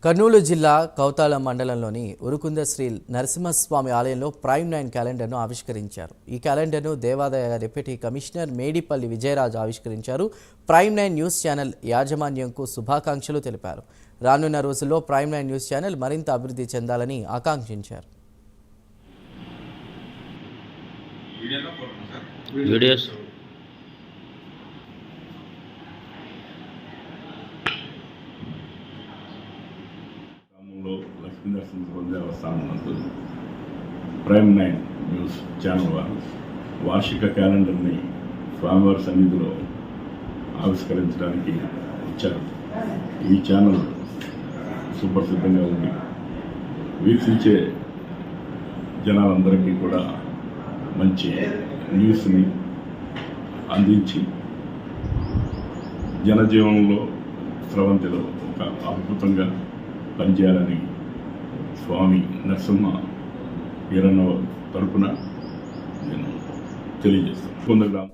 కర్నూలు జిల్లా కౌతాళ మండలంలోని ఉరుకుంద శ్రీ నరసింహస్వామి ఆలయంలో ప్రైమ్ 9 క్యాలెండర్ను ఆవిష్కరించారు. ఈ క్యాలెండర్ను దేవాదాయ డిప్యూటీ కమిషనర్ మేడిపల్లి విజయరాజు ఆవిష్కరించారు. ప్రైమ్ 9 న్యూస్ ఛానల్ యాజమాన్యంకు శుభాకాంక్షలు తెలిపారు. రానున్న రోజుల్లో ప్రైమ్ 9 న్యూస్ ఛానల్ మరింత అభివృద్ధి చెందాలని ఆకాంక్షించారు. లక్ష్మీనరసింహ దేవస్థానం నందు ప్రైమ్ 9 న్యూస్ ఛానల్ వారు వార్షిక క్యాలెండర్ని స్వామివారి సన్నిధిలో ఆవిష్కరించడానికి ఇచ్చారు. ఈ ఛానల్ సుప్రసిద్ధంగా ఉంది. వీక్షించే జనాలందరికీ కూడా మంచి న్యూస్ని అందించి జనజీవనంలో స్రవంతిలో ఒక అద్భుతంగా పనిచేయాలని స్వామి నరసింహ వీరన్న తరపున నేను తెలియజేస్తాను.